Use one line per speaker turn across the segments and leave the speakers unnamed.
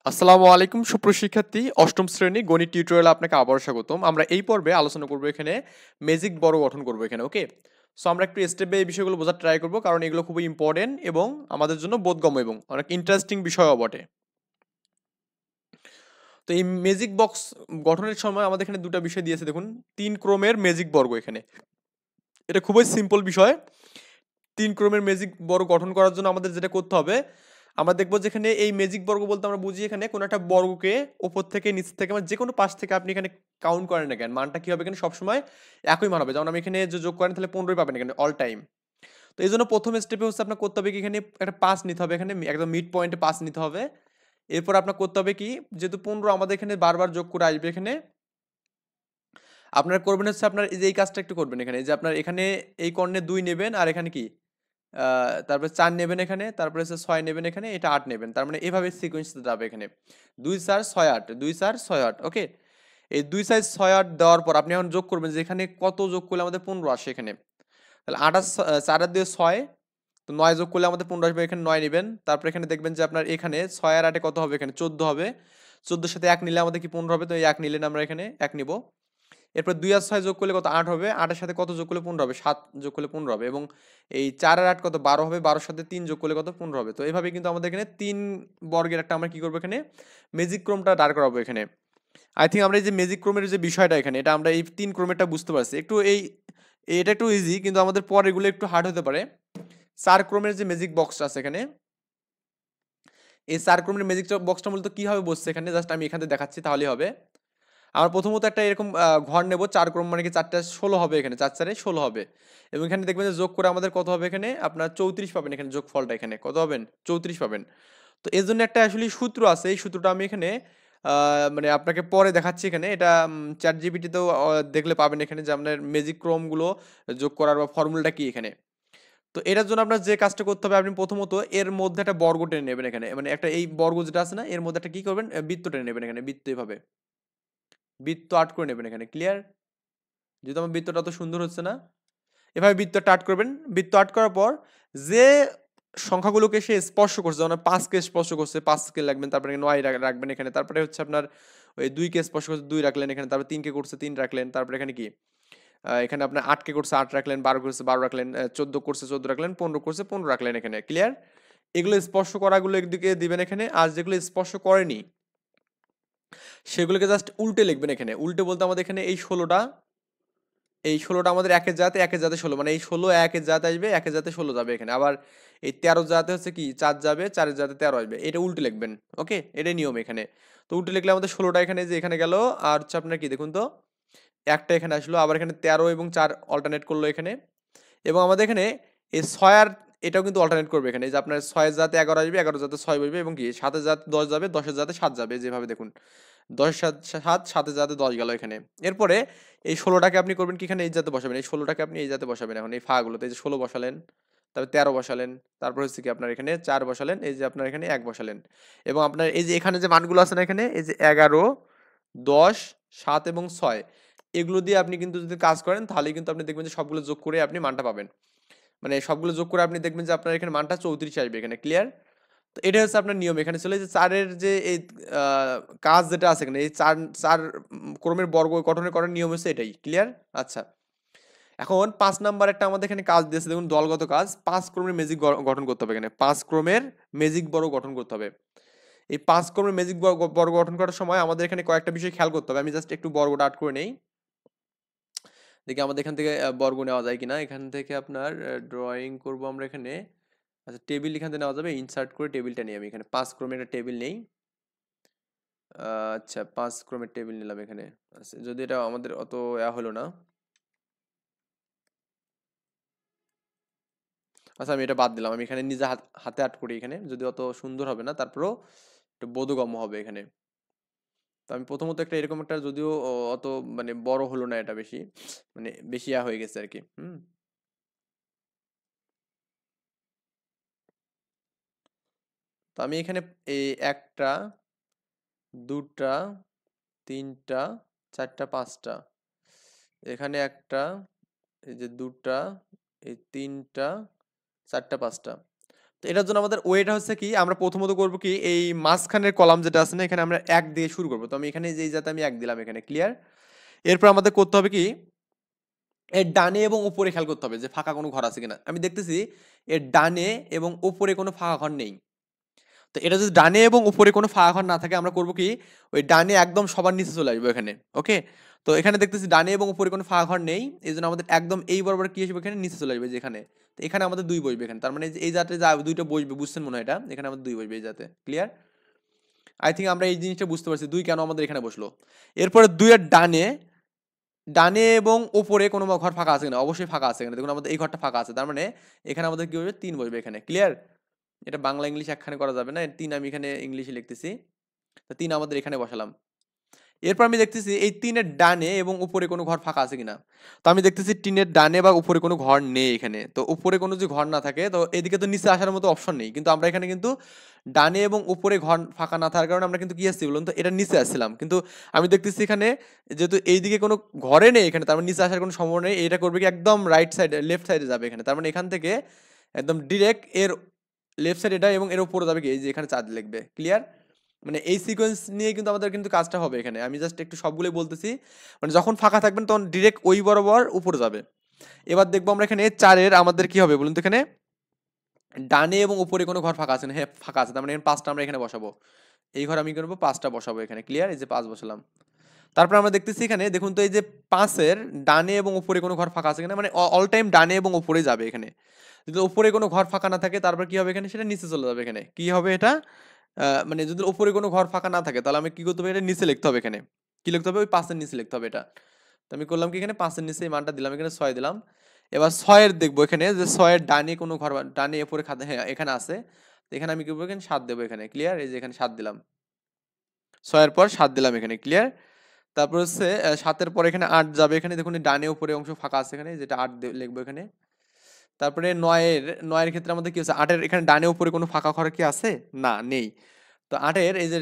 আসসালামু আলাইকুম সুপ্রশিক্ষার্থী অষ্টম শ্রেণী গণিত টিউটোরিয়ালে আপনাকে আবারও স্বাগতম। আমরা এই পর্বে আলোচনা করব এখানে ম্যাজিক বর্গ গঠন করব এখানে, ওকে? সো আমরা একটু স্টেপ বাই এই বিষয়গুলো বোঝার ট্রাই করব, কারণ এগুলো খুবই ইম্পর্টেন্ট এবং আমাদের জন্য বোধগম্য এবং অনেক ইন্টারেস্টিং বিষয়ও বটে। তো এই ম্যাজিক বক্স গঠনের সময় আমাদের এখানে দুটো বিষয় দিয়েছে, দেখুন 3 ক্রমের ম্যাজিক বর্গ এখানে। এটা খুবই সিম্পল বিষয়। 3 ক্রমের ম্যাজিক বর্গ গঠন করার জন্য আমাদের যেটা করতে হবে, আমরা দেখবো যেখানে এই ম্যাজিক বর্গ বলতে আমরা বুঝি এখানে কোনো একটা বর্গকে ওপর থেকে নিচ থেকে মানে যে কোনো পাশ থেকে আপনি এখানে কাউন্ট করেন না কেন, মানটা কি হবে এখানে সবসময় একই মান হবে। যেমন আমি এখানে যে যোগ করেন তাহলে 15 পাবেন এখানে অল টাইম। তো এই জন্য প্রথম স্টেপে হচ্ছে আপনার করতে হবে কি, এখানে একটা পাস নিতে হবে, এখানে একদম মিড পয়েন্টে পাস নিতে হবে। এরপর আপনার করতে হবে কি, যেহেতু 15 আমাদের এখানে বারবার যোগ করে আসবে, এখানে আপনার করবেন হচ্ছে আপনার এই যে এই কাজটা একটু করবেন এখানে, যে আপনার এখানে এই কর্ণে 2 নেবেন আর এখানে কি তারপরে 4 নেবেন এখানে, তারপরে হচ্ছে 6 নেবেন এখানে, এটা 8 নেবেন। তার মানে এভাবে সিকোয়েন্সটা যাবে এখানে 2 4 6 8 2 4 6 8, ওকে? এই 2 4 6 8 দেওয়ার পর আপনি এখন যোগ করবেন যে এখানে কত যোগ করলে আমাদের 15 আসে এখানে। তাহলে 8 আর 4 আর দিয়ে 6, তো 9 যোগ করলে আমাদের 15 আসবে, এখানে 9 নেবেন। তারপর এখানে দেখবেন যে আপনার এখানে 6 আর 8 কত হবে, এখানে 14 হবে। 14 এর সাথে 1 নিলে আমাদের কি 15 হবে, তো এই 1 নিলেন আমরা এখানে 1 নিব। এরপর 2 আর 6 যোগ করলে কত 8 হবে, 8 এর সাথে কত যোগ করলে 15 হবে, 7 যোগ করলে 15 হবে। এবং এই 4 আর 8 কত 12 হবে, 12 এর সাথে 3 যোগ করলে কত 15 হবে। তো এইভাবে কিন্তু আমাদের এখানে 3 বর্গের একটা আমরা কি করব এখানে ম্যাজিক ক্রমটা দাঁড় করাবো এখানে। আই থিঙ্ক আমরা এই যে ম্যাজিক ক্রমের যে বিষয়টা এখানে, এটা আমরা এই 3 ক্রমেরটা বুঝতে পারছি। একটু এটা একটু ইজি, কিন্তু আমাদের পরে এগুলো একটু হার্ড হতে পারে। 4 ক্রমের যে ম্যাজিক বক্সটা আছে এখানে, এই 4 ক্রমের ম্যাজিক বক্সটা মূলত কিভাবে বসছে এখানে, জাস্ট আমি এখানে দেখাচ্ছি তাহলেই হবে। আমরা প্রথমত একটা এরকম ঘর নেব, 4 ক্রম মানে কি 4টা 16 হবে এখানে, 4 4 16 হবে। এবং এখানে দেখবেন যে যোগ করে আমাদের কত হবে এখানে, আপনার 34 পাবেন এখানে, যোগফলটা এখানে কত পাবেন 34 পাবেন। তো এর জন্য একটা আসলে সূত্র আছে, এই সূত্রটা আমি এখানে মানে আপনাকে পরে দেখাচ্ছি এখানে। এটা চ্যাট জিপিটিতেও দেখলে পাবেন এখানে, যে আপনার ম্যাজিক ক্রমগুলো যোগ করার বা ফর্মুলাটা কি এখানে। তো এটার জন্য আপনার যে কাজটা করতে হবে, আপনি প্রথমত এর মধ্যে একটা বর্গ টেনে নেবেন এখানে, মানে একটা এই বর্গ যেটা আছে না, এর মধ্যে একটা কি করবেন, বৃত্ত টেনে নেবেন এখানে, বৃত্ত এভাবে বৃত্ত আট করে নেবেন এখানে, ক্লিয়ার? যেহেতু আমার বৃত্তটা তো সুন্দর হচ্ছে না, এভাবে বৃত্তটা আট করবেন। বৃত্ত আট করার পর যে সংখ্যাগুলোকে সে স্পর্শ করছে, যেমন 5কে স্পর্শ করছে 5কে রাখবেন, তারপরে 9 রাখবেন এখানে, তারপরে হচ্ছে আপনার ওই 2কে স্পর্শ করছে 2 রাখলেন এখানে, তারপরে 3কে করছে 3 রাখলেন, তারপরে এখানে কি এখানে আপনার 8কে করছে 8 রাখলেন, 12 করছে 12 রাখলেন, 14 করছে 14 রাখলেন, 15 করছে 15 রাখলেন এখানে, ক্লিয়ার? এগুলো স্পর্শ করাগুলো একদিকে দিবেন এখানে, আর যেগুলো স্পর্শ করেনি সেগুলোকে জাস্ট উল্টে লিখবেন এখানে। উল্টে বলতে আমাদের এখানে এই ষোলোটা আমাদের একের জাতে 16, মানে এই 16 একের জাতে আসবে, একের জাতে 16 যাবে এখানে। আবার এই 13 জাতে হচ্ছে কি 4 যাবে, 4-এর জাতে 13 আসবে, এটা উল্টে লিখবেন, ওকে? এটাই নিয়ম এখানে। তো উল্টে লিখলে আমাদের 16টা এখানে যে এখানে গেল, আর হচ্ছে আপনার কি দেখুন তো একটা এখানে আসলো, আবার এখানে 13 এবং 4 অল্টারনেট করলো এখানে। এবং আমাদের এখানে এই 6 আর এটাও কিন্তু অল্টারনেট করবে এখানে, এই যে আপনার 6-এর জাতে 11 আসবে, 11 জাতে 6 বসবে, এবং কি 7-এর জাতে 10 যাবে, 10-এর জাতে 7 যাবে, যেভাবে দেখুন 10 7 7 7-এর জাতে 10 গেল এখানে। এরপরে এই 16টাকে আপনি করবেন কি, এখানে এই জাতে বসাবেন, এই 16টাকে আপনি এই জাতে বসাবেন এখন এই ফাগুলোতে, এই যে 16 বসালেন, তারপর 13 বসালেন, তারপর হচ্ছে কি আপনার এখানে 4 বসালেন, এই যে আপনার এখানে 1 বসালেন। এবং আপনার এই যে এখানে যে মানগুলো আছে না এখানে, এই যে 11 10 7 এবং 6, এগুলো দিয়ে আপনি কিন্তু যদি কাজ করেন তাহলে কিন্তু আপনি দেখবেন যে সবগুলো যোগ করে আপনি মানটা পাবেন। মানে সবগুলো যোগ করে আপনি দেখবেন যে আপনার এখানে মানটা 34 আসবে এখানে, ক্লিয়ার? তো এটা হচ্ছে আপনার নিয়ম এখানে ছিল, যে 4-এর যে এই কাজ যেটা আছে এখানে, এই 4 4 ক্রমের বর্গ গঠনের করার নিয়ম হচ্ছে এটাই, ক্লিয়ার? আচ্ছা, এখন 5 নাম্বার একটা আমাদের এখানে কাজ দিয়েছে, দেখুন দলগত কাজ। 5 ক্রমের ম্যাজিক গঠন করতে হবে এখানে, 5 ক্রমের ম্যাজিক বর্গ গঠন করতে হবে। এই 5 ক্রমের ম্যাজিক বর্গ গঠন করার সময় আমাদের এখানে কয়েকটা বিষয় খেয়াল করতে হবে। আমি জাস্ট একটু বর্গটা আট করে নেই, দেখি আমাদের এখান থেকে বর্গ নেওয়া যায় কিনা। এখান থেকে আপনার ড্রয়িং করব আমরা এখানে। আচ্ছা, টেবিল এখান থেকে নেওয়া যাবে, ইনসার্ট করে টেবিলটা নিই আমি এখানে, 5 ক্রমের একটা টেবিল নেই। আচ্ছা, 5 ক্রমের টেবিল নিলাম এখানে। আচ্ছা, যদি এটা আমাদের অত হলো না, আচ্ছা আমি এটা বাদ দিলাম, আমি এখানে নিজে হাতে আর্ট করি এখানে, যদি অত সুন্দর হবে না, তারপরেও একটু বোধগম্য হবে এখানে। তো আমি প্রথমত একটা এরকম একটা, যদিও অত মানে বড় হলো না এটা, বেশি মানে বেশি হয়ে গেছে আর কি। তো আমি এখানে এই একটা, দুটা, তিনটা, চারটা, পাঁচটা, এখানে একটা, এই যে দুটা, এই তিনটা, চারটা, পাঁচটা। তো তো এটার জন্য আমাদের ওয়েটা হচ্ছে কি, আমরা প্রথমত করব কি, এই মাঝখানের কলাম যেটা আছে না, এখানে আমরা 1 দিয়ে শুরু করব। তো আমি এখানে যেই যাতে আমি 1 দিলাম এখানে, ক্লিয়ার। এরপর আমাদের করতে হবে কি, এর ডানে এবং উপরে খেয়াল করতে হবে যে ফাঁকা কোনো ঘর আছে কিনা। আমি দেখতেছি এর ডানে এবং উপরে কোনো ফাঁকা ঘর নেই। তো এটা যদি ডানে এবং উপরে কোনো ফাঁকা ঘর না থাকে, আমরা করব কি, ওই ডানে একদম সবার নিচে চলে আসবো এখানে। ওকে, তো এখানে দেখতেছি ডানে এবং উপরে কোনো ফাঁকা ঘর নেই, এই জন্য আমাদের একদম এই বরাবর কি আসবে, এখানে নিচে চলে আসবে যেখানে। তো এখানে আমাদের 2 বসবে এখানে, তার মানে এই জাতে যা দুইটা বসবে, বুঝছেন মনে হয় এটা, এখানে আমাদের 2 বসবে এই জাতে, ক্লিয়ার। আই থিঙ্ক আমরা এই জিনিসটা বুঝতে পারছি 2 কেন আমাদের এখানে বসলো। এরপরে 2 এর ডানে, ডানে এবং উপরে কোনো ঘর ফাঁকা আছে কিনা, অবশ্যই ফাঁকা আছে এখানে, দেখুন আমাদের এই ঘরটা ফাঁকা আছে, তার মানে এখানে আমাদের কি বসবে, 3 বসবে এখানে, ক্লিয়ার। এটা বাংলা ইংলিশ একখানে করা যাবে না, 3 আমি এখানে ইংলিশে লিখতেছি। তো 3 আমাদের এখানে বসালাম। এরপর আমি দেখতেছি এই 3 এর ডানে এবং উপরে কোনো ঘর ফাঁকা আছে কিনা। তো আমি দেখতেছি 3 এর ডানে বা উপরে কোনো ঘর নেই এখানে। তো উপরে কোনো যদি ঘর না থাকে, তো এদিকে তো নিচে আসার মতো অপশন নেই, কিন্তু আমরা এখানে কিন্তু ডানে এবং উপরে ঘর ফাঁকা না থাকার কারণে আমরা কিন্তু কি আসছি বলুন তো, এটা নিচে আসছিলাম। কিন্তু আমি দেখতেছি এখানে যেহেতু এইদিকে কোনো ঘরে নেই এখানে, তার মানে নিচে আসার কোনো সম্ভাবনা নেই। এটা করবে কি, একদম রাইট সাইডে, লেফট সাইডে যাবে এখানে, তার মানে এখান থেকে একদম ডিরেক্ট এর লেফট সাইড এটা, এবং এর উপরে যাবে কি, এই যে এখানে চাঁদ লিখবে, ক্লিয়ার। মানে এই সিকোয়েন্স নিয়ে কিন্তু আমাদের কিন্তু কাজটা হবে এখানে। আমি জাস্ট একটু সবগুলোই বলতেছি, মানে যখন ফাঁকা থাকবেন তখন ডিরেক্ট ওই বরাবর উপরে যাবে। এবার দেখবো আমরা এখানে 4 এর আমাদের কি হবে বলুন তো, এখানে ডানে এবং উপরে কোনো ঘর ফাঁকা আছে না, হ্যাঁ ফাঁকা আছে, তার মানে 5টা আমরা এখানে বসাবো। এই ঘর আমি করবো 5টা বসাবো এখানে, ক্লিয়ার। এই যে 5 বসালাম। তারপর আমরা দেখতেছি এখানে, দেখুন তো এই যে 5 এর ডানে এবং উপরে কোনো ঘর ফাঁকা আছে কিনা, মানে অল টাইম ডানে এবং উপরে যাবে এখানে। যদি উপরে কোনো ঘর ফাঁকা না থাকে, তারপর কি হবে এখানে, সেটা নিচে চলে যাবে এখানে। কি হবে এটা, মানে যদি উপরে কোনো ঘর ফাঁকা না থাকে, তাহলে আমি কি করতে হবে, এটা নিচে লিখতে হবে এখানে। কি লিখতে হবে, ওই 5 এর নিচে লিখতে হবে এটা। তো আমি করলাম কি, এখানে 5 এর নিচে এই মানটা দিলাম, এখানে 6 দিলাম। এবার 6 এর দেখবো এখানে যে 6 এর ডানে কোনো ঘর, ডানে উপরে খাতে, হ্যাঁ এখানে আছে। তো এখানে আমি কি করবো, এখানে 7 দেবো এখানে, ক্লিয়ার। এই যে এখানে 7 দিলাম, 6 এর পর 7 দিলাম এখানে, ক্লিয়ার। তারপর হচ্ছে 7 এর পর এখানে 8 যাবে এখানে, দেখুন এই ডানে উপরে অংশ ফাঁকা আছে এখানে, যেটা 8 লিখবো এখানে। তারপরে 9 এর ক্ষেত্রে আমাদের কি হচ্ছে, 8 এর এখানে ডানে উপরে কোনো ফাঁকা ঘর কি আছে, না নেই। তো 8 এর এই যে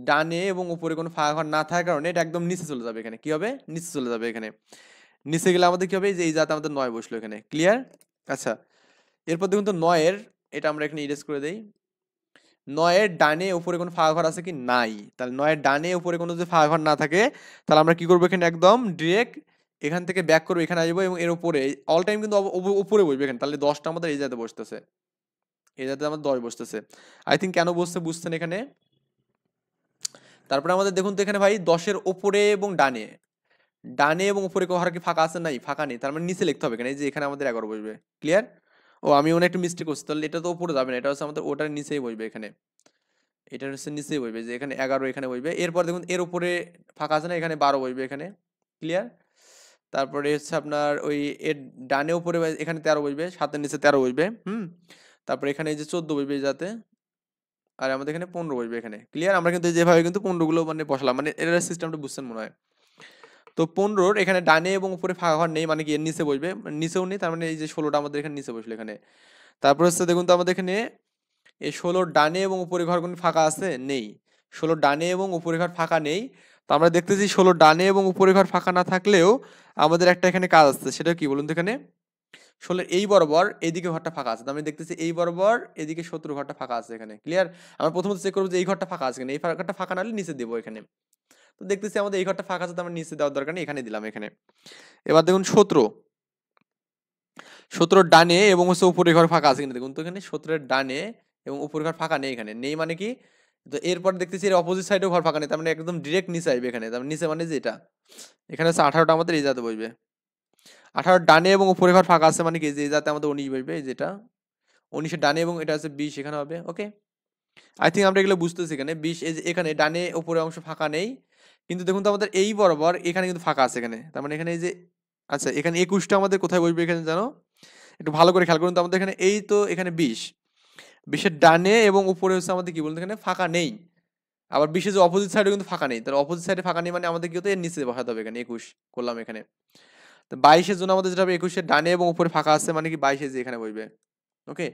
ডানে এবং উপরে কোনো ফাঁকা ঘর না থাকার কারণে এটা একদম নিচে চলে যাবে এখানে। কি হবে, নিচে চলে যাবে এখানে। নিচে গেলে আমাদের কি হবে, এই যে এই জাতে আমাদের 9 বসলো এখানে, ক্লিয়ার। আচ্ছা, এরপর দেখুন তো 9 এর, এটা আমরা এখানে ইরেজ করে দেই। 9 এর ডানে উপরে কোনো ফাঁকা ঘর আছে কি, নাই। তাহলে 9 এর ডানে উপরে কোনো যদি ফাঁকা ঘর না থাকে, তাহলে আমরা কি করবো, এখানে একদম ডিরেক্ট এখান থেকে ব্যাক করবো, এখানে আসবো এবং এর উপরে অল টাইম কিন্তু উপরে বসবে এখানে। তাহলে 10টা আমাদের এই জায়গাতে বসতেছে, এই জায়গাতে আমাদের 10 বসতেছে। আই থিঙ্ক কেন বসছে বুঝছেন এখানে। তারপরে আমাদের দেখুন তো এখানে ভাই 10 এর উপরে এবং ডানে, ডানে এবং উপরে ঘর কি ফাঁকা আছে, নাই ফাঁকা নেই, তার মানে নিচে লিখতে হবে এখানে। এই যে এখানে আমাদের 11 বসবে, ক্লিয়ার। ও আমি ওখানে একটু মিস্টেক করছি, তাহলে এটা তো উপরে যাবে না, এটা হচ্ছে আমাদের ওটার নিচেই বসবে এখানে। এটা হচ্ছে নিচেই বসবে, যে এখানে 11 এখানে বসবে। এরপর দেখুন এর উপরে ফাঁকা আছে না, এখানে 12 বসবে এখানে, ক্লিয়ার। তারপরে হচ্ছে আপনার ওই এর ডানে উপরে এখানে 13 বসবে, 7 এর নিচে 13 বসবে, তারপরে এখানে এই যে 14 বসবে যাতে, আর আমাদের এখানে 15 বসবে এখানে, ক্লিয়ার। আমরা কিন্তু যেভাবে কিন্তু 15 গুলো মানে বসালাম, মানে এর সিস্টেমটা বুঝছেন মনে হয়। তো 15 এখানে ডানে এবং উপরে ফাঁকা ঘর নেই, মানে কি এর নিচে বসবে, নিচেও নেই, তার মানে এই যে 16টা আমাদের এখানে নিচে বসলো এখানে। তারপর হচ্ছে দেখুন তো আমাদের এখানে এই 16 ডানে এবং উপরে ঘর কোনো ফাঁকা আছে, নেই। 16 ডানে এবং উপরে ঘর ফাঁকা নেই। তো আমরা দেখতেছি 16 ডানে এবং উপরে ঘর ফাঁকা না থাকলেও আমাদের একটা এখানে কাজ আছে, সেটা কি বলুন তো, এখানে 16 এই বরাবর এইদিকে ঘরটা ফাঁকা আছে। তো আমি দেখতেছি এই বরাবর এদিকে 17 ঘরটা ফাঁকা আছে এখানে, ক্লিয়ার। আমরা প্রথমত চেক করবো যে এই ঘরটা ফাঁকা আছে কিনা, এই ঘরটা ফাঁকা না হলে নিচে দেবো এখানে। তো দেখতেছি আমাদের এই ঘরটা ফাঁকা আছে, তো আমরা নিচে দেওয়ার দরকার নেই, এখানে দিলাম এখানে। এবার দেখুন 17 ডানে এবং হচ্ছে উপরে ঘর ফাঁকা আছে কিনা, দেখুন তো এখানে 17 ডানে এবং উপরে ঘর ফাঁকা নেই, এখানে নেই মানে কি। তো এরপর দেখতেছি এর অপোজিট সাইডেও ঘর ফাঁকা নেই, তার মানে একদম ডিরেক্ট নিচে আসবে এখানে, তার মানে নিচে মানে যে এটা এখানে হচ্ছে 18টা আমাদের এই জাতে বসবে। 18 ডানে এবং উপরে ঘর ফাঁকা আছে, মানে কি যে এই জাতে আমাদের 19 বসবে, এই যেটা 19 ডানে এবং এটা হচ্ছে 20 এখানে হবে, ওকে। আই থিঙ্ক আমরা এগুলো বুঝতেছি এখানে 20 এই যে এখানে ডানে উপরে অংশ ফাঁকা নেই, কিন্তু দেখুন তো আমাদের এই বরাবর এখানে কিন্তু ফাঁকা আছে এখানে, তার মানে এখানে এই যে, আচ্ছা এখানে 21টা আমাদের কোথায় বসবে এখানে জানো, একটু ভালো করে খেয়াল করুন তো। আমাদের এখানে এই তো এখানে 20 এর ডানে এবং উপরে হচ্ছে আমাদের কি বলতে, এখানে ফাঁকা নেই। আবার 20 এর যে অপোজিট সাইডে কিন্তু ফাঁকা নেই, তাহলে অপোজিট সাইডে ফাঁকা নেই মানে আমাদের কি হতো, এর নিচে বসাতে হবে এখানে 21 করলাম এখানে। তো 22 এর জন্য আমাদের যেটা হবে 21 এর ডানে এবং উপরে ফাঁকা আছে, মানে কি 22 এর যে এখানে বসবে, ওকে।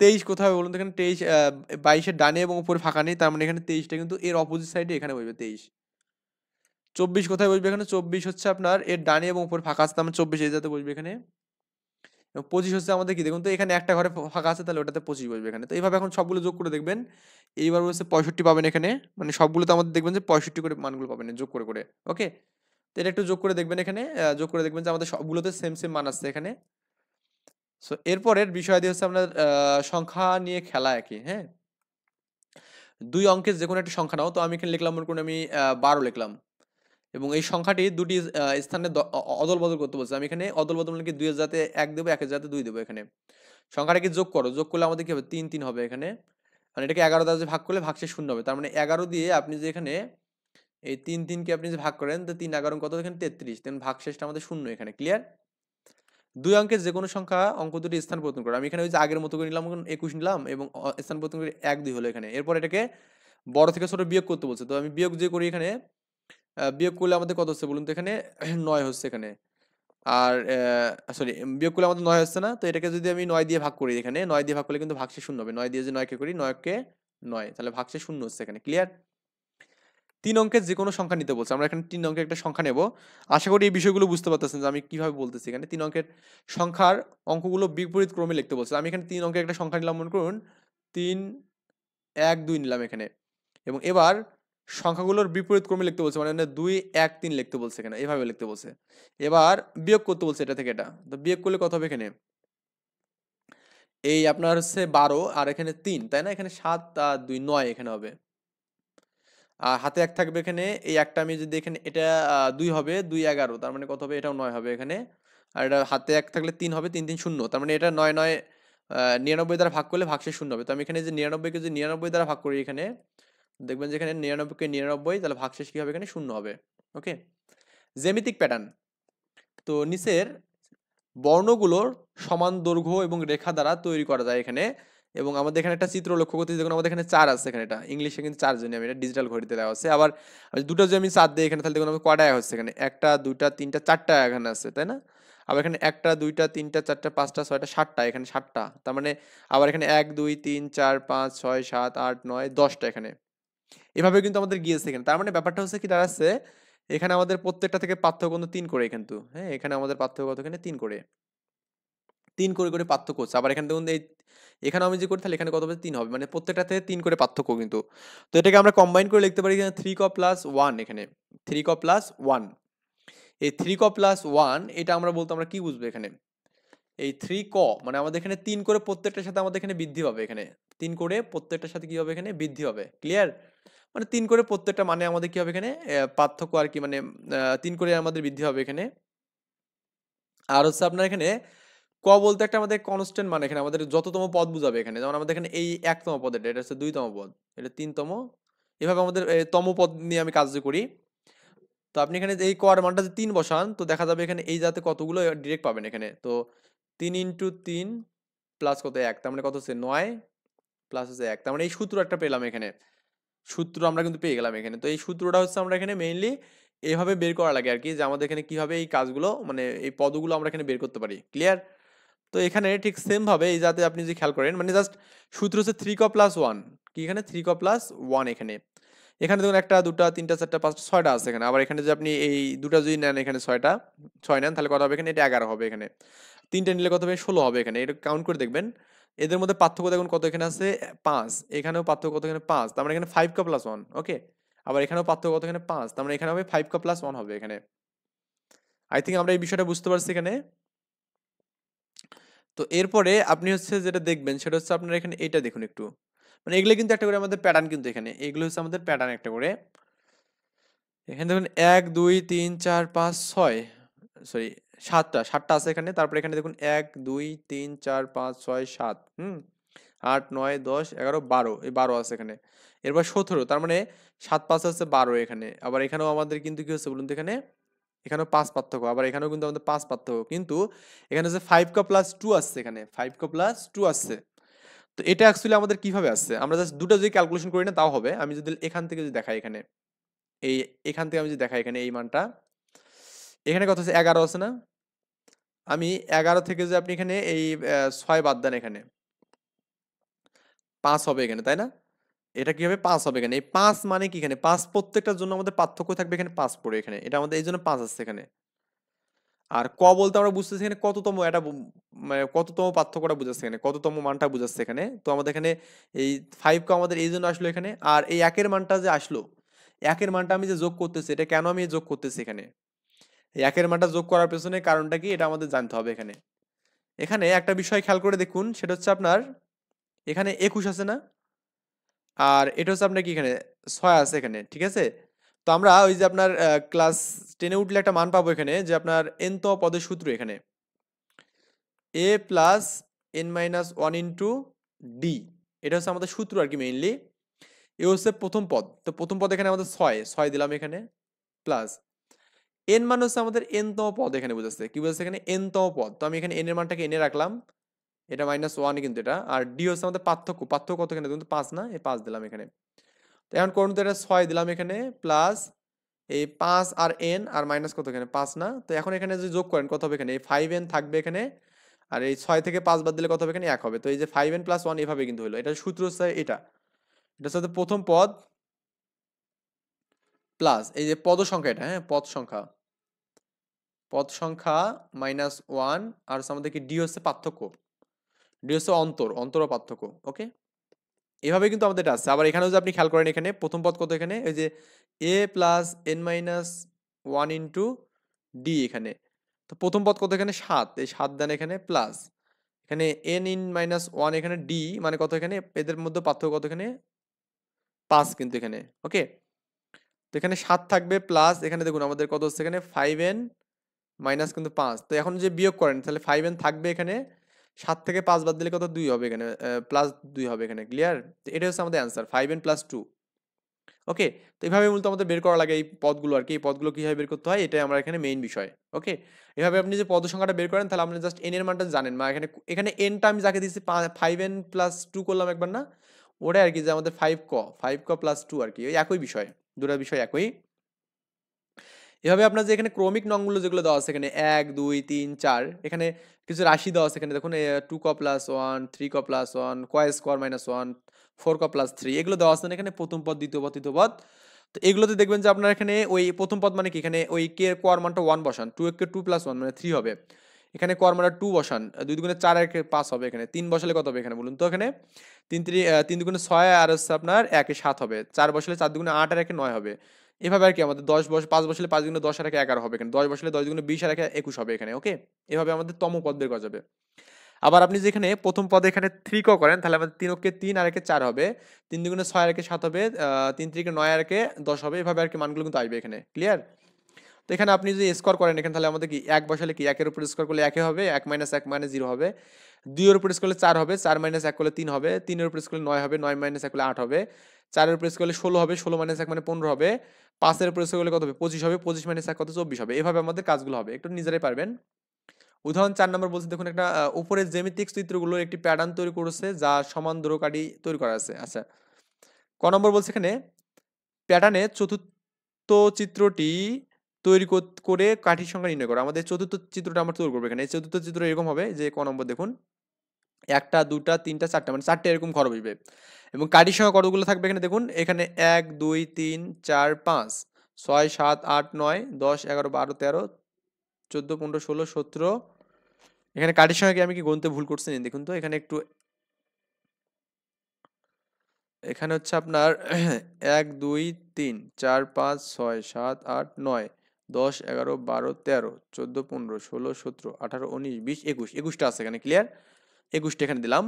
23 কোথায় হবে বলুন তো, এখানে 23 22 এর ডানে এবং উপরে ফাঁকা নেই, তার মানে এখানে 23টা কিন্তু এর অপোজিট সাইডে এখানে বসবে 23। 24 কোথায় বসবে, এখানে 24 হচ্ছে আপনার এর ডানে এবং উপরে ফাঁকা আছে, তার মানে 24 এই জাতে বসবে এখানে। এবং 25 হচ্ছে আমাদের কি দেখুন তো এখানে একটা ঘরে ফাঁকা আছে তাহলে ওটাতে 25 বসবে এখানে। তো এইভাবে এখন সবগুলো যোগ করে দেখবেন। এইবার হচ্ছে 65 পাবেন এখানে। মানে সবগুলোতে আমাদের দেখবেন যে 65 করে মানগুলো পাবেন যোগ করে। ওকে? তো এটা একটু যোগ করে দেখবেন এখানে। যোগ করে দেখবেন যে আমাদের সবগুলোতে সেম মান আসছে এখানে। সো এরপরের বিষয়াদি হচ্ছে আপনার সংখ্যা নিয়ে খেলা আরকি, হ্যাঁ? 2 অঙ্কের যেকোনো একটা সংখ্যা নাও। তো আমি এখানে লিখলাম মনে করুন আমি 12 লিখলাম। এবং এই সংখ্যাটি দুটি স্থানে অদল-বদল করতে বলছে। আমি এখানে অদল-বদল মানে কি 2 এর জাতে 1 দেব, 1 এর জাতে 2 দেব এখানে। সংখ্যাটাকে যোগ করো। যোগ করলে আমাদের কি হবে? 3 হবে এখানে। মানে এটাকে 11 দ্বারা যে ভাগ করলে ভাগশেষ 0 হবে। তার মানে 11 দিয়ে আপনি যে এখানে এই 3 কে আপনি যে ভাগ করেন তো 3 11 কত এখানে 33। দেন ভাগশেষটা আমাদের 0 এখানে। ক্লিয়ার? 2 অঙ্কের যেকোনো সংখ্যা অঙ্ক দুটি স্থান পরিবর্তন করো। আমি এখানে ওই যে আগের মতো করে নিলাম 21 নিলাম এবং স্থান পরিবর্তন করে 1 2 হলো এখানে। এরপর এটাকে বড় থেকে ছোট বিয়োগ করতে বলছে। তো আমি বিয়োগ যে করি এখানে বিয়োগ করলে আমাদের কত হচ্ছে বলুন তো এখানে 9 হচ্ছে এখানে। আর সরি বিয়োগ করলে আমাদের 9 হচ্ছে না। তো এটাকে যদি আমি 9 দিয়ে ভাগ করি এখানে 9 দিয়ে ভাগ করলে কিন্তু ভাগশেষ 0 হবে। 9 দিয়ে যে 9 কে করি 9 কে 9 তাহলে ভাগশেষ 0 হচ্ছে এখানে। ক্লিয়ার? 3 অঙ্কের যেকোনো সংখ্যা নিতে বলছে। আমরা এখানে 3 অঙ্কের একটা সংখ্যা নেব। আশা করি এই বিষয়গুলো বুঝতে পারতেছেন যে আমি কিভাবে বলতেছি এখানে। 3 অঙ্কের সংখ্যার অঙ্কগুলো বিপরীত ক্রমে লিখতে বলছে। আমি এখানে 3 অঙ্কের একটা সংখ্যা নিলাম মনে করুন 3 1 2 নিলাম এখানে। এবং এবার সংখ্যাগুলোর বিপরীত ক্রমে লিখতে বলছে। মানে 2 1 3 লিখতে বলছে এখানে। এভাবে লিখতে বলছে। এবার বিয়োগ করতে বলছে এটা থেকে এটা। তো বিয়োগ করলে কত হবে এখানে? এই আপনার হচ্ছে 12 আর এখানে 3 তাই না? এখানে 7 আর 2 9 এখানে হবে। আর হাতে 1 থাকবে এখানে। এই একটা আমি যদি এখানে এটা 2 হবে, 2 11 তার মানে কত হবে? এটাও 9 হবে এখানে। আর এটা হাতে 1 থাকলে 3 হবে, 3 3 0 তার মানে এটা 9 9 99 দ্বারা ভাগ করলে ভাগশেষ 0 হবে। তো আমি এখানে যে 99 কে যদি 99 দ্বারা ভাগ করি এখানে, দেখবেন যে এখানে 99 কে 99 তাহলে ভাগশেষ কি হবে এখানে? 0 হবে। ওকে? জ্যামিতিক প্যাটার্ন। তো নিচের বর্ণগুলোর সমান দৈর্ঘ্য এবং রেখা দ্বারা তৈরি করা যায় এখানে। এবং আমাদের এখানে একটা চিত্র লক্ষ্য করতেছি দেখুন আমাদের এখানে 4 আছে এখানে এটা। ইংলিশে কিন্তু 4 জানি আমি এটা ডিজিটাল ঘড়িতে দেওয়া আছে। আবার দুটো যদি আমি 4 দেই এখানে তাহলে দেখুন আমি কয়টা হচ্ছে এখানে 1 টা 2 টা 3 টা 4 টা এখানে আছে, তাই না? আবার এখানে 1 টা 2 টা 3 টা 4 টা 5 টা 6 টা 7 টা এখানে 7 টা। তার মানে আবার এখানে 1 2 3 4 5 6 7 8 9 10 টা এখানে। এভাবে কিন্তু আমাদের গিয়েছে এখানে। তার মানে ব্যাপারটা হচ্ছে কি দাঁড়াচ্ছে এখানে আমাদের প্রত্যেকটা থেকে পার্থক্য কিন্তু 3 করে কিন্তু। হ্যাঁ? এখানে আমাদের পার্থক্য কত এখানে 3 করে। 3 করে পার্থক্য হচ্ছে। আবার এখানে দেখুন এখানেও আমি যে করি তাহলে এখানে কত হবে? 3 হবে। মানে প্রত্যেকটা থেকে 3 করে পার্থক্য কিন্তু। তো এটাকে আমরা কম্বাইন করে লিখতে পারি এখানে 3 ক প্লাস 1 এখানে। 3 ক প্লাস 1। এই 3 ক প্লাস 1 এটা আমরা বলতে আমরা কি বুঝবো এখানে? এই 3 ক মানে আমাদের এখানে 3 করে প্রত্যেকটার সাথে আমাদের এখানে বৃদ্ধি পাবে এখানে। 3 করে প্রত্যেকটার সাথে কি হবে এখানে? বৃদ্ধি হবে। ক্লিয়ার? মানে 3 করে প্রত্যেকটা মানে আমাদের কি হবে এখানে? পার্থক্য আরকি মানে 3 করে আমাদের বৃদ্ধি হবে এখানে। আর হচ্ছে আপনার এখানে বলতে একটা আমাদের কনস্ট্যান্ট মানে এখানে আমাদের যততম পদ বুঝাবে এখানে। যেমন আমাদের এখানে এই ১ তম পদ এটা হচ্ছে ২ তম পদ। এটা ৩ তম। এভাবে আমাদের তম পদ নিয়ে আমি কাজ যে করি। তো আপনি এখানে যে এই ক এর মানটা যদি ৩ বসান তো দেখা যাবে এখানে এই জাতে কতগুলো ডিরেক্ট পাবেন এখানে। তো ৩ ইনটু ৩ প্লাস কত ১ তার মানে কত হচ্ছে ৯ প্লাস হচ্ছে ১ তার মানে এই সূত্র একটা পেলাম এখানে। সূত্র আমরা কিন্তু পেয়ে গেলাম এখানে। তো এই সূত্রটা হচ্ছে আমরা এখানে মেইনলি এভাবে বের করা লাগে আরকি যে আমাদের এখানে কিভাবে এই কাজগুলো মানে এই পদগুলো আমরা এখানে বের করতে পারি। ক্লিয়ার? তো এখানে ঠিক সেম ভাবে এই যাতে আপনি যদি খেয়াল করেন মানে জাস্ট সূত্র হচ্ছে 3 ক প্লাস 1 কি এখানে 3 ক প্লাস 1 এখানে। এখানে দেখুন ১ টা ২ টা ৩ টা ৪ টা ৫ টা ৬ টা আছে এখানে। আবার এখানে যে আপনি এই ২ টা যদি নেন এখানে ৬ টা ৬ নেন তাহলে কত হবে এখানে? এটা ১১ হবে এখানে। ৩ টা নিলে কত হবে? ১৬ হবে এখানে। এটা কাউন্ট করে দেখবেন। এদের মধ্যে পার্থক্য দেখুন কত এখানে আছে? ৫। এখানেও পার্থক্য কত এখানে? ৫। তার মানে এখানে 5 ক প্লাস 1 ওকে? আবার এখানেও পার্থক্য কত এখানে? ৫। তার মানে এখানে হবে 5 ক প্লাস 1 হবে এখানে। আই থিংক আমরা এই বিষয়টা বুঝতে পারছি এখানে। তো এরপরে আপনি হচ্ছে যেটা দেখবেন সেটা হচ্ছে আপনার এখানে এটা দেখুন একটু। মানে এগুলো কিন্তু একটা করে আমাদের প্যাটার্ন কিন্তু এখানে। এগুলো হচ্ছে আমাদের প্যাটার্ন একটা করে। এখানে দেখুন ১, ২, ৩, ৪, ৫, ৬ সরি ৭ টা ৭ টা আছে এখানে। তারপরে এখানে দেখুন ১, ২, ৩, ৪, ৫, ৬, ৭ হুম? ৮, ৯, ১০, ১১, ১২ এই ১২ আছে এখানে। এরপর ১৭ তার মানে ৭ ৫ হচ্ছে ১২ এখানে। আবার এখানেও আমাদের কিন্তু কি হচ্ছে বলুন তো এখানে? এখানেও ৫ পার্থক্য। আবার এখানেও কিন্তু আমাদের ৫ পার্থক্য। কিন্তু এখানে হচ্ছে 5 ক প্লাস 2 আসছে এখানে। 5 ক প্লাস 2 আসছে। তো এটা অ্যাকচুয়ালি আমাদের কিভাবে আসছে? আমরা জাস্ট ২ টা যদি ক্যালকুলেশন করি না তাও হবে। আমি যদি এখান থেকে যদি দেখাই এখানে। এই এখান থেকে আমি যদি দেখাই এখানে এই মানটা। এখানে কত আছে? ১১ আছে না? আমি ১১ থেকে যে আপনি এখানে এই ৬ বাদ দেন এখানে। ৫ হবে এখানে, তাই না? এটা কি হবে? ৫ হবে এখানে। এই ৫ মানে কি এখানে? ৫ প্রত্যেকটার জন্য আমাদের পার্থক্য থাকবে এখানে ৫ পড়ে এখানে। এটা আমাদের এইজন্য ৫ আসছে এখানে। আর ক বলতে আমরা বুঝতেছি এখানে কততম এটা মানে কততম পার্থক্যটা বুঝাচ্ছে এখানে, কততম মানটা বুঝাচ্ছে এখানে। তো আমাদের এখানে এই 5 ক আমাদের এই জন্য আসলো এখানে। আর এই একের মানটা যে আসলো, একের মানটা আমি যে যোগ করতেছি, এটা কেন আমি যোগ করতেছি এখানে, এই একের মানটা যোগ করার পেছনে কারণটা কি এটা আমাদের জানতে হবে এখানে। এখানে একটা বিষয় খেয়াল করে দেখুন, সেটা হচ্ছে আপনার এখানে 21 আছে না, আর এটা হচ্ছে আপনার কি এখানে 6 আছে এখানে, ঠিক আছে। তো আমরা ওই যে আপনার ক্লাস 10 এ উঠলে একটা মান পাবো এখানে, যে আপনার n তম পদের সূত্র এখানে a plus n minus one into D, এটা হচ্ছে আমাদের সূত্র আর কি মেইনলি। এ হচ্ছে প্রথম পদ, তো প্রথম পদ এখানে আমাদের 6 দিলাম এখানে, প্লাস n মান হচ্ছে আমাদের n তম পদ, এখানে বুঝাচ্ছে কি বুঝাচ্ছে এখানে n তম পদ। তো আমি এখানে n এর মানটাকে n এ রাখলাম, এটা -1 কিন্তু এটা। আর ডি হচ্ছে আমাদের পার্থক্য, পার্থক্য কত এখানে কিন্তু 5 না, এই 5 দিলাম এখানে। তো এখন করুন তো, এটা 6 দিলাম এখানে, প্লাস এই 5 আর n আর মাইনাস কত এখানে 5 না। তো এখন এখানে যদি যোগ করেন কত হবে এখানে, এই 5n থাকবে এখানে, আর এই 6 থেকে 5 বাদ দিলে কত হবে এখানে 1 হবে। তো এই যে 5n প্লাস 1 এভাবে কিন্তু হলো, এটা সূত্র হচ্ছে এটা। এটা হচ্ছে প্রথম পদ প্লাস এই যে পদ সংখ্যা, এটা হ্যাঁ পদ সংখ্যা -1, আর হচ্ছে আমাদের কি ডি হচ্ছে পার্থক্য, ডি হচ্ছে অন্তর ও পার্থক্য। ওকে, এভাবে কিন্তু আমাদের এটা আছে। আবার এখানেও যদি আপনি খেয়াল করেন, এখানে প্রথম পদ কত এখানে, এই যে a plus n minus one into D এখানে। তো প্রথম পদ কত এখানে 7, এই 7 দেন এখানে, প্লাস এখানে n ইন মাইনাস ওয়ান এখানে ডি মানে কত এখানে, এদের মধ্যে পার্থক্য কত এখানে 5 কিন্তু এখানে। ওকে, তো এখানে 7 থাকবে, প্লাস এখানে দেখুন আমাদের কত হচ্ছে এখানে 5n মাইনাস কিন্তু 5। তো এখন যে বিয়োগ করেন তাহলে 5n থাকবে এখানে, 7 থেকে 5 বাদ দিলে কত 2 হবে এখানে, প্লাস 2 হবে এখানে। ক্লিয়ার? তো এটা হচ্ছে আমাদের অ্যান্সার 5n প্লাস 2। ওকে, তো এইভাবে মূলত আমাদের বের করা লাগে এই পদগুলো আর কি। এই পদগুলো কিভাবে বের করতে হয় এটাই আমরা এখানে মেইন বিষয়। ওকে, এভাবে আপনি যে পদ সংখ্যাটা বের করেন তাহলে আপনি জাস্ট n এর মানটা জানেন, বা এখানে এখানে n টা আমি যাকে দিয়েছি 5n প্লাস 2 করলাম একবার না, ওটাই আর কি, যে আমাদের 5 ক প্লাস 2 আর কি, ওই একই বিষয়, দুটো বিষয় একই। এভাবে আপনার যে এখানে ক্রমিক নংগুলো যেগুলো দেওয়া আছে এখানে 1 2 3 4, এখানে কিছু রাশি দেওয়া আছে এখানে দেখুন, 2 ক প্লাস 1 3 ক প্লাস 1 ক স্কোয়ার মাইনাস 1 4 ক প্লাস 3, এগুলো দেওয়া আছে না এখানে, প্রথম পদ দ্বিতীয় পদ তৃতীয় পদ। তো এগুলোতে দেখবেন যে আপনার এখানে ওই প্রথম পদ মানে কি, এখানে ওই কে কোয়ার মানটা 1 বসান, 2 কে 2 প্লাস 1 মানে 3 হবে। এখানে কোয়ার মানটা 2 বসান, 2 দুগুণে 4 আর 5 হবে এখানে, 3 বসালে কত হবে এখানে বলুন তো, এখানে 3 দুগুণে 6 আর হচ্ছে আপনার 1 এ 7 হবে, 4 বসালে 4 দুগুণে 8 আর 1 এ 9 হবে। এভাবে আর কি আমাদের 5 বসালে 5 গুণে 10 আর একে 11 হবে এখানে, 10 বসালে 10 গুণে 20 আর একে 21 হবে এখানে। ওকে, এভাবে আমাদের তম পদ বের করা যাবে। আবার আপনি যেখানে প্রথম পদে এখানে 3 ক করেন তাহলে আমাদের 3 কে 3 আর একে 4 হবে, 3 দুগুণে 6 আর একে 7 হবে, 3 3 9 আর একে 10 হবে। এভাবে আর কি মানগুলো কিন্তু আসবে এখানে। ক্লিয়ার? তো এখানে আপনি যদি স্কোয়ার করেন এখানে, তাহলে আমাদের কি 1 বসালে কি 1 এর উপর স্কোয়ার করলে 1 হবে, 1 মাইনাস 1 মানে 0 হবে। 2 এর উপর স্কোয়ার করলে 4 হবে, 4 মাইনাস 1 করলে 3 হবে, 3 এর উপর স্কোয়ার করলে 9 হবে, 9 মাইনাস 1 করলে 8 হবে, 4 এর উপর স্কোয়ার করলে 16 হবে, 16 মাইনাস 1 মানে 15 হবে, 5 এর উপর স্কোয়ার করলে কত হবে 25 হবে, 25 মাইনাস 1 কত 24 হবে। এভাবে আমাদের কাজগুলো হবে, একটু নিজেরাই পারবেন। উদাহরণ 4 নম্বর বলছে, দেখুন একটা উপরের জ্যামিতিক চিত্রগুলোর একটি প্যাটার্ন তৈরি করেছে যা সমান দৈর্ঘ্যকাঠি তৈরি করা আছে। আচ্ছা, ক নম্বর বলছে এখানে প্যাটার্নে চতুর্থ চিত্রটি তৈরি করে কাঠির সংখ্যা নির্ণয় করো। আমাদের চতুর্থ চিত্রটা আমরা তৈরি করবো এখানে। এই চতুর্থ চিত্র এরকম হবে যে, ক নম্বর দেখুন, একটা দুটা তিনটা চারটা মানে চারটে এরকম ঘর বসবে, এবং কাঠির সংখ্যা কতগুলো থাকবে এখানে দেখুন, এখানে 1 2 3 4 5 6 7 8 9 10 11 12 13 14 15 16 17। এখানে কাঠির সংখ্যা কি আমি কি গুনতে ভুল করছি দেখুন তো, এখানে একটু, এখানে হচ্ছে আপনার 1 2 3 4 5 6 7 8 9 10 11 12 13 14 15 16 17 18 19 20 21, 21টা আছে এখানে। ক্লিয়ার? 21টা এখানে দিলাম।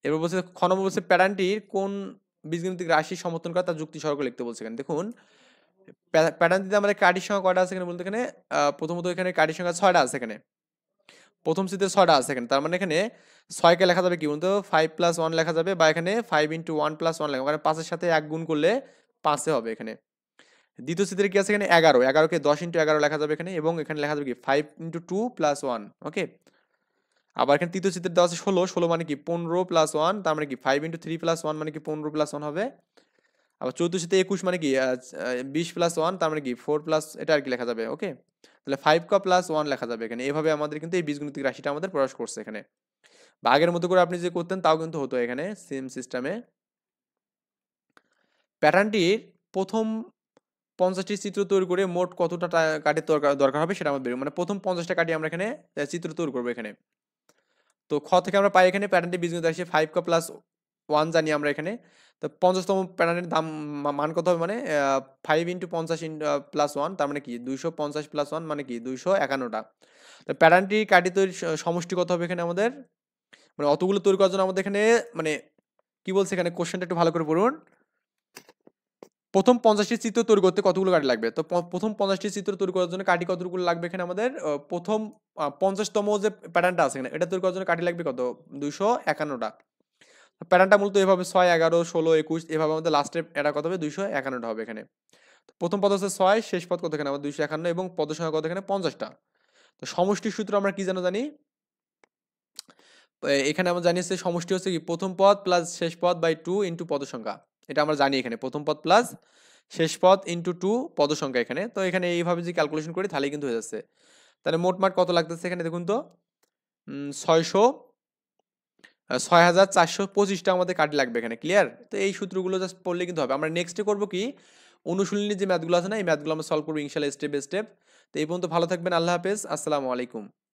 এবার বলছে খ নম্বর বলছে প্যাটার্নটির কোন বীজগণিতিক রাশি সমর্থন করে তার যুক্তি সহকারে লিখতে বলছে এখানে। দেখুন প্যাটার্নটিতে আমাদের কাঠির সংখ্যা কয়টা আছে এখানে বলতে, এখানে প্রথমত এখানে কাঠির সংখ্যা 6টা আছে এখানে, প্রথম চিত্রে 6টা আছে এখানে। তার মানে এখানে 6 কে লেখা যাবে কি বলতো 5 প্লাস 1 লেখা যাবে, বা এখানে 5 ইন্টু 1 প্লাস 1 লেখা, মানে 5 এর সাথে 1 গুণ করলে 5 এ হবে এখানে। দ্বিতীয় চিত্রে কি আছে এখানে 11, 11 কে 10 ইন্টু 11 লেখা যাবে এখানে, এবং এখানে লেখা যাবে কি 5 ইন্টু 2 প্লাস 1। ওকে, আবার এখানে তৃতীয় চিত্রে দেওয়া আছে 16, 16 মানে কি 15 প্লাস 1, তার মানে কি 5 ইন্টু 3 প্লাস 1 মানে কি 15 প্লাস 1 হবে। আবার চতুর্থ চিত্রে 21 মানে কি 20 প্লাস 1, তার মানে কি 4 প্লাস, এটা আর কি লেখা যাবে। ওকে, তাহলে 5 কা প্লাস 1 লেখা যাবে এখানে। এভাবে আমাদের কিন্তু এই বীজগণিতিক রাশিটা আমাদের প্রকাশ করছে এখানে। বা আগের মতো করে আপনি যে করতেন তাও কিন্তু হতো এখানে সেম সিস্টেমে। প্যাটার্নটির প্রথম 50টি চিত্র তৈরি করে মোট কতটা কাঠের দরকার হবে সেটা আমরা বের, মানে প্রথম 50টা কাঠি আমরা এখানে চিত্র তৈরি করবো এখানে। তো খ থেকে আমরা পাই এখানে প্যাটার্নটি বীজগণিত আসে 5 ক প্লাস 1 জানি আমরা এখানে। তো 50তম প্যাটার্নের দাম মান কত হবে, মানে 5 ইন্টু 50 প্লাস 1, তার মানে কি 250 প্লাস 1 মানে কি 251টা। তো প্যাটার্নটি কাঠি তৈরির সমষ্টি কত হবে এখানে আমাদের, মানে অতগুলো তৈরি করার জন্য আমাদের এখানে মানে কি বলছে এখানে, কোশ্চেনটা একটু ভালো করে পড়ুন। প্রথম 50টি চিত্র তৈরি করতে কতগুলো কাঠি লাগবে, তো প্রথম 50টি চিত্র তৈরি করার জন্য কাঠি কতগুলো লাগবে এখানে আমাদের, প্রথম 50তম যে প্যাটার্নটা আছে এখানে এটা তৈরি করার জন্য কাঠি লাগবে কত, 251টা। প্যাটার্নটা মূলত এভাবে 6, 11, 16, 21 এভাবে আমাদের লাস্টে এটা কত হবে, 251টা হবে এখানে। তো প্রথম পদ হচ্ছে 6, শেষ পদ কত এখানে আমাদের 251 এবং পদ সংখ্যা কত এখানে 50টা। তো সমষ্টির সূত্র আমরা কি যেন জানি, এখানে আমরা জানি হচ্ছে সমষ্টি হচ্ছে কি প্রথম পদ প্লাস শেষ পদ বাই 2 ইন্টু পদ সংখ্যা। এটা আমরা জানি এখানে প্রথম পদ প্লাস শেষ পদ ইন্টু 2 পদ সংখ্যা এখানে। তো এখানে এইভাবে যদি ক্যালকুলেশন করি তাহলেই কিন্তু হয়ে যাচ্ছে। তাহলে মোটমাট কত লাগতেছে এখানে দেখুন তো, 6425টা আমাদের কাঠি লাগবে এখানে, ক্লিয়ার? তো এই সূত্রগুলো জাস্ট পড়লে কিন্তু হবে। আমরা নেক্সটে করবো কি, অনুশীলনী যে ম্যাথগুলো আছে না, এই ম্যাথগুলো আমরা সলভ করবো ইনশাল্লাহ স্টেপ বাই স্টেপ। তো এই পর্যন্ত ভালো থাকবেন, আল্লাহ হাফেজ, আসসালামু আলাইকুম।